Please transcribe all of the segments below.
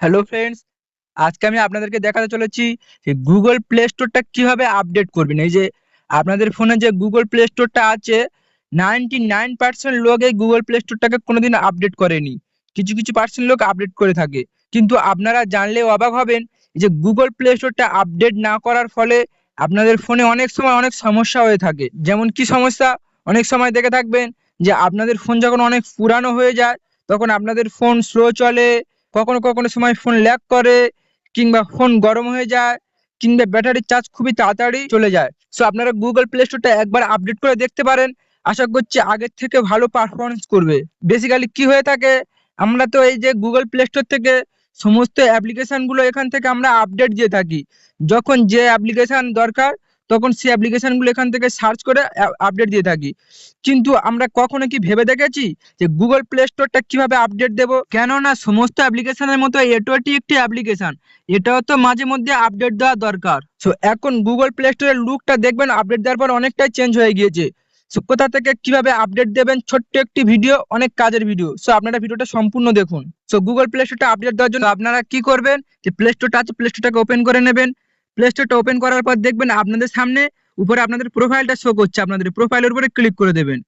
Hello friends, আজকে আমি আপনাদেরকে দেখাতে চলেছি যে গুগল প্লে স্টোরটা কিভাবে আপডেট করবেন। এই যে আপনাদের ফোনে যে গুগল প্লে স্টোরটা আছে, 99% লোক এই গুগল প্লে স্টোরটাকে কোনোদিন আপডেট করেনি। কিছু কিছু পার্সেন্ট লোক আপডেট করে থাকে, কিন্তু আপনারা জানলে অবাক হবেন যে গুগল প্লে স্টোরটা আপডেট না করার ফলে আপনাদের ফোনে অনেক সময় অনেক সমস্যা হয়ে থাকে। যেমন কি সমস্যা? অনেক সময় দেখে থাকবেন যে আপনাদের ফোন যখন অনেক পুরানো হয়ে যায়, তখন আপনাদের ফোন স্লো চলে, কখনো কখনো সময় ফোন ল্যাগ করে, কিংবা ফোন গরম হয়ে যায়, কিংবা ব্যাটারির চার্জ খুবই তাড়াতাড়ি চলে যায়। সো আপনারা গুগল প্লে স্টোরটা একবার আপডেট করে দেখতে পারেন। আশা করছি আগের থেকে ভালো পারফরমেন্স করবে। বেসিক্যালি কি হয়ে থাকে, আমরা তো এই যে গুগল প্লে স্টোর থেকে সমস্ত অ্যাপ্লিকেশন গুলো এখান থেকে আমরা আপডেট দিয়ে থাকি। যখন যে অ্যাপ্লিকেশন দরকার, তখন সেই অ্যাপ্লিকেশন গুলো এখান থেকে সার্চ করে আপডেট দিয়ে থাকি। কিন্তু আমরা কখনো কি ভেবে দেখেছি যে গুগল প্লে স্টোরটা কিভাবে আপডেট দেব? কেননা সমস্ত অ্যাপ্লিকেশনের মতো এটাও একটি অ্যাপ্লিকেশন, এটাও তো মাঝে মধ্যে আপডেট দেওয়া দরকার। সো এখন গুগল প্লে স্টোরের লুকটা দেখবেন আপডেট দেওয়ার পর অনেকটাই চেঞ্জ হয়ে গিয়েছে। সো কোথা থেকে কিভাবে আপডেট দেবেন, ছোট্ট একটি ভিডিও, অনেক কাজের ভিডিও। সো আপনারা ভিডিওটা সম্পূর্ণ দেখুন। সো গুগল প্লে স্টোরটা আপডেট দেওয়ার জন্য আপনারা কি করবেন, যে প্লে স্টোরটা আছে, প্লে স্টোরটাকে ওপেন করে নেবেন। প্লে স্টোরটা ওপেন করার পর দেখবেন আপনাদের সামনে উপরে আপনাদের প্রোফাইলটা শো করছে, আপনাদের প্রোফাইলের উপরে ক্লিক করে দেবেন।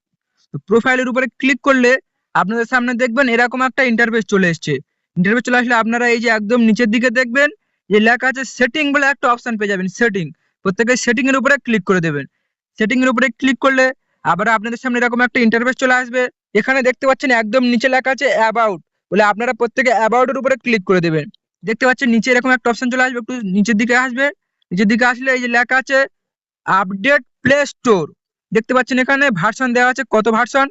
তো প্রোফাইলের উপরে ক্লিক করলে আপনাদের সামনে দেখবেন এরকম একটা ইন্টারফেস চলে এসেছে। ইন্টারফেস চলে আসলে আপনারা এই যে একদম নিচের দিকে দেখবেন যে লেখা আছে সেটিং বলে একটা অপশন পেয়ে যাবেন। সেটিং, প্রত্যেকে সেটিং এর উপরে ক্লিক করে দেবেন। সেটিং এর উপরে ক্লিক করলে আবার আপনাদের সামনে এরকম একটা ইন্টারফেস চলে আসবে। এখানে দেখতে পাচ্ছেন একদম নিচে লেখা আছে অ্যাবাউট বলে, আপনারা প্রত্যেকে অ্যাবাউট এর উপরে ক্লিক করে দেবেন। দেখতে পাচ্ছেন নিচে এরকম একটা অপশন চলে আসবে, একটু নিচের দিকে আসবে। নিচের দিকে আসলে এই যে লেখা আছে আপডেট প্লে স্টোর, দেখতে পাচ্ছেন এখানে ভার্সন দেওয়া আছে, কত ভার্সন,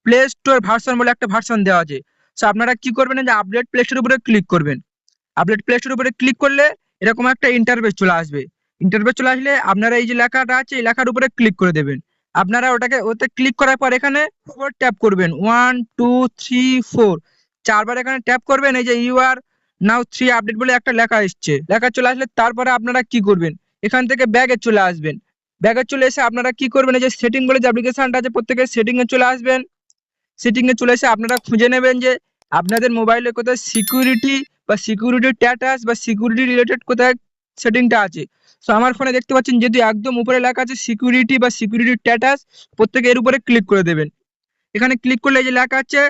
প্লে স্টোর ভার্সন বলে একটা ভার্সন দেওয়া আছে। সো আপনারা কি করবেন, যে আপডেট প্লে স্টোর উপরে ক্লিক করবেন। আপডেট প্লে স্টোর উপরে ক্লিক করলে এরকম একটা ইন্টারফেস চলে আসবে। ইন্টারফেস চলে আসলে আপনারা এই যে লেখাটা আছে, এই লেখার উপরে ক্লিক করে দেবেন। আপনারা ওতে ক্লিক করার পর এখানে 4 ট্যাপ করবেন, 1 2 3 4, চারবার এখানে ট্যাপ করবেন। এই যে ইউ আর নাও 3 আপডেট বলে একটা লেখা এসছে, লেখা চলে আসলে তারপরে আপনারা কি করবেন, এখান থেকে ব্যাগে চলে আসবেন। ব্যাগে চলে এসে আপনারা কি করবেন, এই যে সেটিং বলে যে অ্যাপ্লিকেশনটা আছে, প্রত্যেকের সেটিং এ চলে আসবেন। সেটিং এ চলে এসে আপনারা খুঁজে নেবেন যে আপনাদের মোবাইলে কোথায় সিকিউরিটি বা সিকিউরিটি স্ট্যাটাস বা সিকিউরিটি রিলেটেড কোথায় সেটিংটা আছে। সো আমার ফোনে দেখতে পাচ্ছেন যেহেতু একদম উপরে লেখা আছে সিকিউরিটি বা সিকিউরিটি স্ট্যাটাস, প্রত্যেকে এর উপরে ক্লিক করে দেবেন। এখানে ক্লিক করলে এই যে লেখা আছে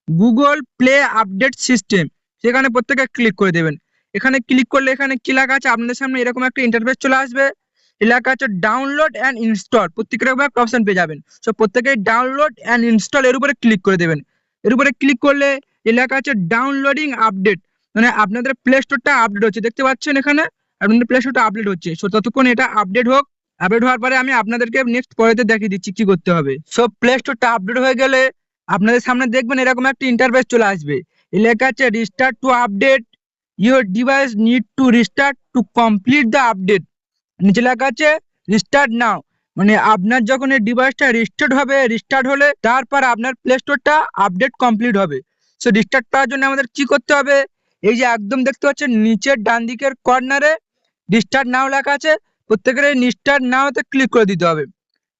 গুগল প্লে আপডেট সিস্টেম, সেখানে প্রত্যেকে ক্লিক করে দেবেন। এখানে ক্লিক করলে এখানে কি লেখা আছে, আপনাদের সামনে এরকম একটা ইন্টারফেস চলে আসবে। এই লেখা আছে ডাউনলোড অ্যান্ড ইনস্টল, প্রত্যেকের উপরে একটা অপশন পেয়ে যাবেন। সো প্রত্যেকে ডাউনলোড অ্যান্ড ইনস্টল এর উপরে ক্লিক করে দেবেন। এর উপরে ক্লিক করলে এই লেখা আছে ডাউনলোডিং আপডেট, মানে আপনাদের প্লে স্টোরটা আপডেট হচ্ছে, দেখতে পাচ্ছেন এখানে আপনাদের প্লে স্টোরটা আপডেট হচ্ছে। সো ততক্ষণ এটা আপডেট হোক। আপডেট হওয়ার পরে আমি আপনাদেরকে নেক্সট পরেতে দেখিয়ে দিচ্ছি কি করতে হবে। সো প্লে স্টোরটা আপডেট হয়ে গেলে আপনাদের সামনে দেখবেন এরকম একটা ইন্টারফেস চলে আসবে। এই লেখা আছে restart to update, your device need to restart to complete the update. নিচে লেখা আছে রিস্টার্ট নাও, মানে আপনার যখন এই ডিভাইসটা রিস্টার্ট হলে তারপর আপনার প্লে স্টোরটা আপডেট কমপ্লিট হবে। সো রিস্টার্ট করার জন্য আমাদের কি করতে হবে, এই যে একদম দেখতে পাচ্ছেন নিচের ডান দিকের কর্নারে রিস্টার্ট নাও লেখা আছে, প্রত্যেকের এই রিস্টার্ট নাওতে ক্লিক করে দিতে হবে।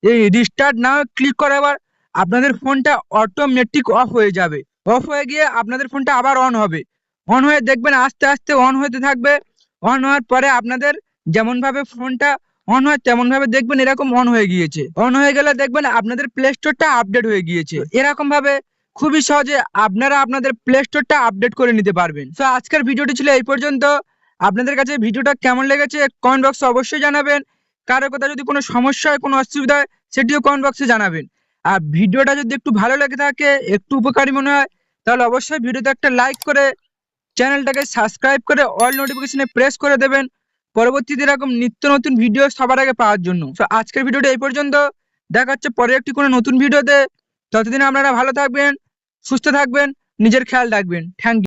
এই রিস্টার্ট নাও ক্লিক করার পর আপনাদের ফোনটা অটোমেটিক অফ হয়ে যাবে। অফ হয়ে গিয়ে আপনাদের ফোনটা আবার অন হবে। অন হয়ে দেখবেন আস্তে আস্তে অন হতে থাকবে। অন হওয়ার পরে আপনাদের যেমন ভাবে ফোনটা অন হয় তেমন ভাবে দেখবেন এরকম অন হয়ে গিয়েছে। অন হয়ে গেলে দেখবেন আপনাদের প্লে স্টোরটা আপডেট হয়ে গিয়েছে। এরকম ভাবে খুবই সহজে আপনারা আপনাদের প্লে স্টোরটা আপডেট করে নিতে পারবেন। তো আজকের ভিডিওটি ছিল এই পর্যন্ত। আপনাদের কাছে ভিডিওটা কেমন লেগেছে কমেন্ট বক্সে অবশ্যই জানাবেন। কারো কোথাও যদি কোনো সমস্যা হয়, কোনো অসুবিধা হয়, সেটিও কমেন্ট বক্সে জানাবেন। আর ভিডিওটা যদি একটু ভালো লেগে থাকে, একটু উপকারী মনে হয়, তাহলে অবশ্যই ভিডিওতে একটা লাইক করে চ্যানেলটাকে সাবস্ক্রাইব করে অল নোটিফিকেশনে প্রেস করে দেবেন, পরবর্তীতে এরকম নিত্য নতুন ভিডিও সবার আগে পাওয়ার জন্য। তো আজকের ভিডিওটা এই পর্যন্ত, দেখা হচ্ছে পরে একটি কোনো নতুন ভিডিওতে। ততদিন আপনারা ভালো থাকবেন, সুস্থ থাকবেন, নিজের খেয়াল রাখবেন। Thank you.